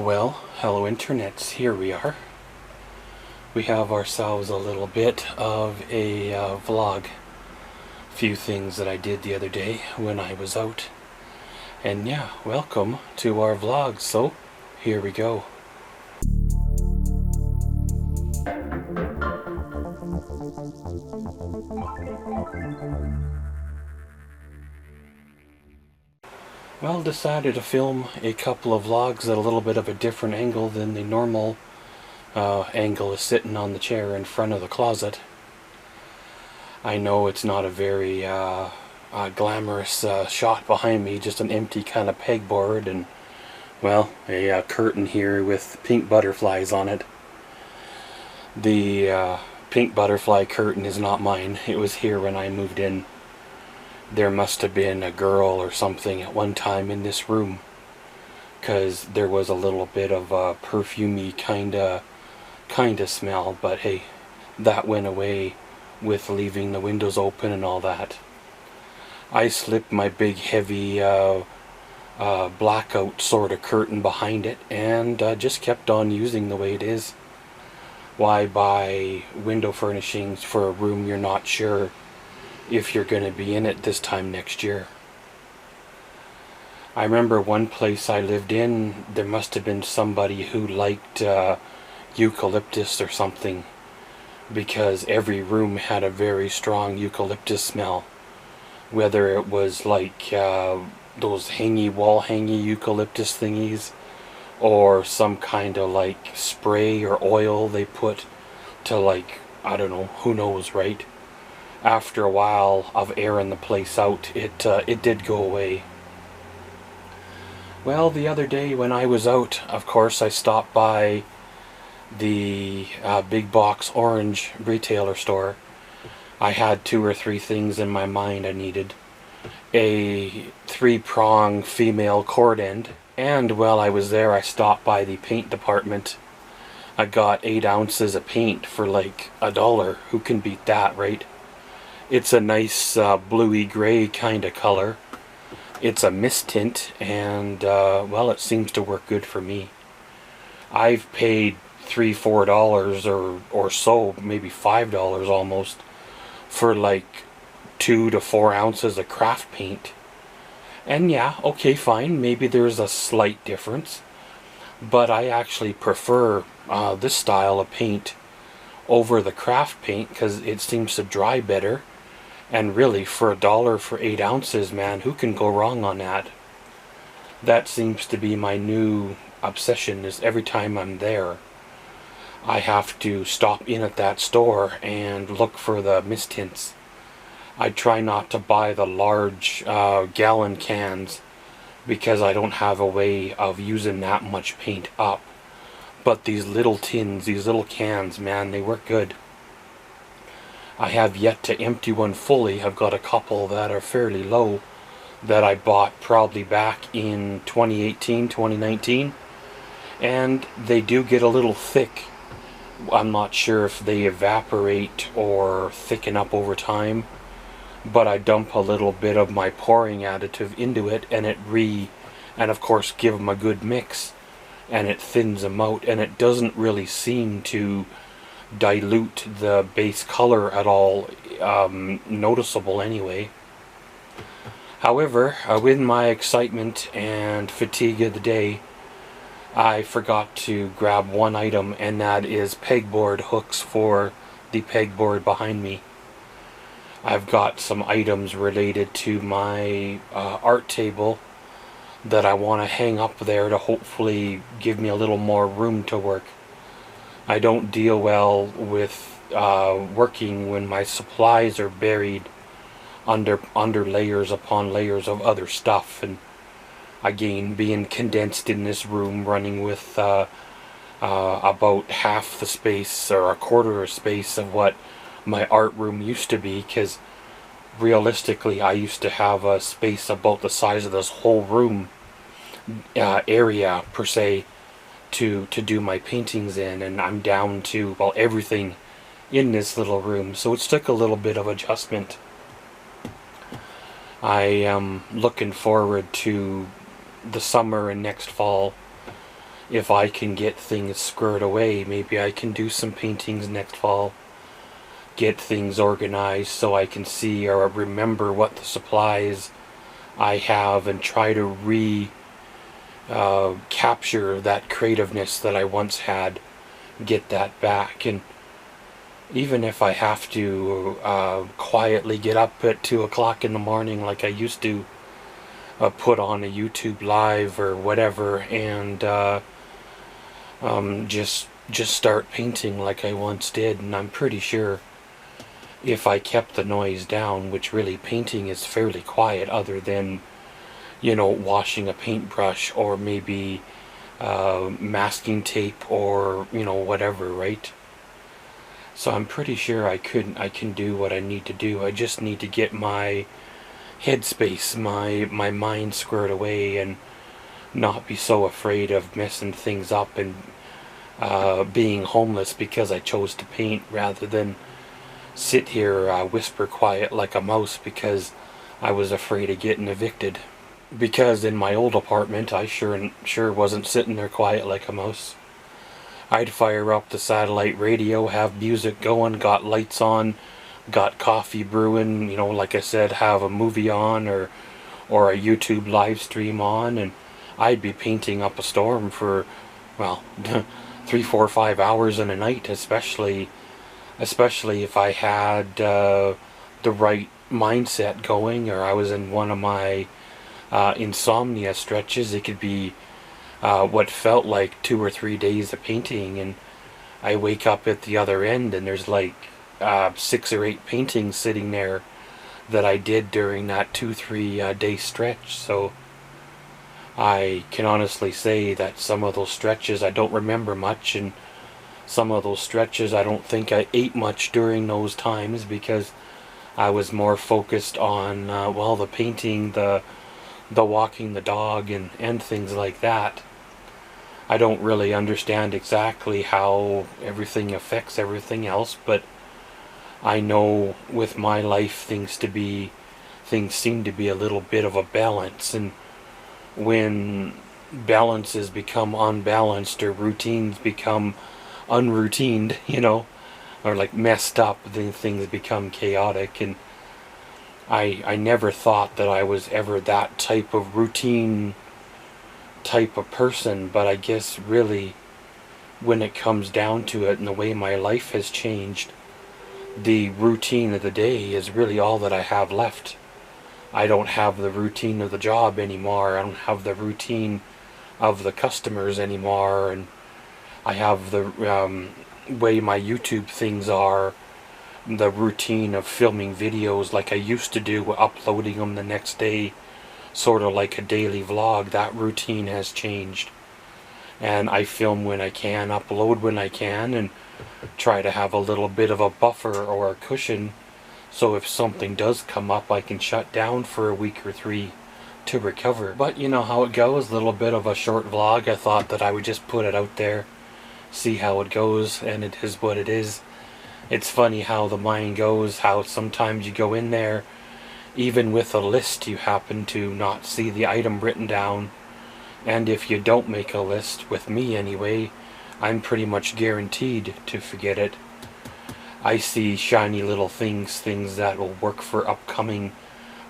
Well, hello internets, here we are. We have ourselves a little bit of a vlog. Few things that I did the other day when I was out. And yeah, welcome to our vlog, so here we go. Well, decided to film a couple of vlogs at a little bit of a different angle than the normal angle is sitting on the chair in front of the closet. I know it's not a very glamorous shot behind me, just an empty kind of pegboard and, well, a curtain here with pink butterflies on it. The pink butterfly curtain is not mine. It was here when I moved in. There must have been a girl or something at one time in this room, because there was a little bit of a perfumey kinda smell, but hey, that went away with leaving the windows open and all that. I slipped my big heavy blackout sort of curtain behind it and just kept on using the way it is. Why buy window furnishings for a room you're not sure if you're going to be in it this time next year? I remember one place I lived in, there must have been somebody who liked eucalyptus or something, because every room had a very strong eucalyptus smell. Whether it was like those wall hangy eucalyptus thingies, or some kind of like spray or oil they put to, like, I don't know, who knows, right? After a while of airing the place out, it did go away. Well, the other day when I was out, of course, I stopped by the big box orange retailer store. I had 2 or 3 things in my mind I needed. A 3-prong female cord end, and while I was there I stopped by the paint department. I got 8 ounces of paint for like $1. Who can beat that, right? It's a nice bluey gray kind of color. It's a mist tint, and well, it seems to work good for me. I've paid $3-4 or so, maybe $5 almost, for like 2 to 4 ounces of craft paint. And yeah, okay, fine, maybe there's a slight difference, but I actually prefer this style of paint over the craft paint because it seems to dry better. And really, for $1 for 8 ounces, man, who can go wrong on that? That seems to be my new obsession, is every time I'm there, I have to stop in at that store and look for the mist tints. I try not to buy the large gallon cans because I don't have a way of using that much paint up. But these little tins, these little cans, man, they work good. I have yet to empty one fully. I've got a couple that are fairly low that I bought probably back in 2018, 2019. And they do get a little thick. I'm not sure if they evaporate or thicken up over time, but I dump a little bit of my pouring additive into it and and of course give them a good mix, and it thins them out, and it doesn't really seem to dilute the base color at all, noticeable anyway. However, with my excitement and fatigue of the day, I forgot to grab one item, and that is pegboard hooks for the pegboard behind me. I've got some items related to my art table that I want to hang up there to hopefully give me a little more room to work. I don't deal well with working when my supplies are buried under layers upon layers of other stuff, and again, being condensed in this room, running with about half the space or a quarter of space of what my art room used to be, because realistically I used to have a space about the size of this whole room area per se to do my paintings in, and I'm down to, well, everything in this little room, so it's took a little bit of adjustment. I am looking forward to the summer and next fall if I can get things squared away, maybe I can do some paintings next fall, get things organized so I can see or remember what the supplies I have, and try to capture that creativeness that I once had, get that back. And even if I have to quietly get up at 2 o'clock in the morning like I used to, put on a YouTube live or whatever, and just start painting like I once did. And I'm pretty sure if I kept the noise down, which really painting is fairly quiet other than, you know, washing a paintbrush or maybe masking tape or, you know, whatever, right? So I'm pretty sure I can do what I need to do. I just need to get my headspace, my mind squared away, and not be so afraid of messing things up and being homeless because I chose to paint, rather than sit here whisper quiet like a mouse because I was afraid of getting evicted. Because in my old apartment, I sure wasn't sitting there quiet like a mouse. I'd fire up the satellite radio, have music going, got lights on, got coffee brewing, you know, like I said, have a movie on or a YouTube live stream on, and I'd be painting up a storm for, well, 3, 4, 5 hours in a night, especially if I had the right mindset going, or I was in one of my insomnia stretches. It could be what felt like 2 or 3 days of painting, and I wake up at the other end and there's like 6 or 8 paintings sitting there that I did during that 2-3 day stretch. So I can honestly say that some of those stretches I don't remember much, and some of those stretches I don't think I ate much during those times, because I was more focused on well, the painting, the walking the dog, and things like that. I don't really understand exactly how everything affects everything else, but I know with my life things seem to be a little bit of a balance, and when balances become unbalanced or routines become unroutined, you know, or like messed up, then things become chaotic. And I never thought that I was ever that type of routine type of person, but I guess really when it comes down to it and the way my life has changed, the routine of the day is really all that I have left. I don't have the routine of the job anymore. I don't have the routine of the customers anymore, and I have the way my YouTube things are, the routine of filming videos like I used to do, uploading them the next day, sort of like a daily vlog. That routine has changed, and I film when I can, upload when I can, and try to have a little bit of a buffer or a cushion, so if something does come up I can shut down for a week or 3 to recover. But you know how it goes, a little bit of a short vlog. I thought that I would just put it out there, see how it goes, and it is what it is. It's funny how the mind goes, how sometimes you go in there, even with a list, you happen to not see the item written down. And if you don't make a list, with me anyway, I'm pretty much guaranteed to forget it. I see shiny little things that will work for upcoming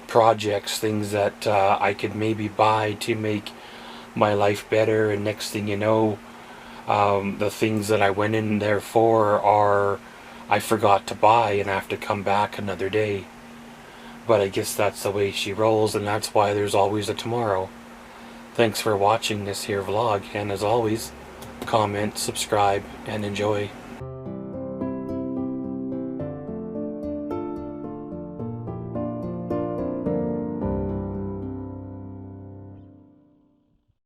projects, things that I could maybe buy to make my life better, and next thing you know, the things that I went in there for are I forgot to buy and I have to come back another day. But I guess that's the way she rolls, and that's why there's always a tomorrow. Thanks for watching this here vlog, and as always, comment, subscribe, and enjoy.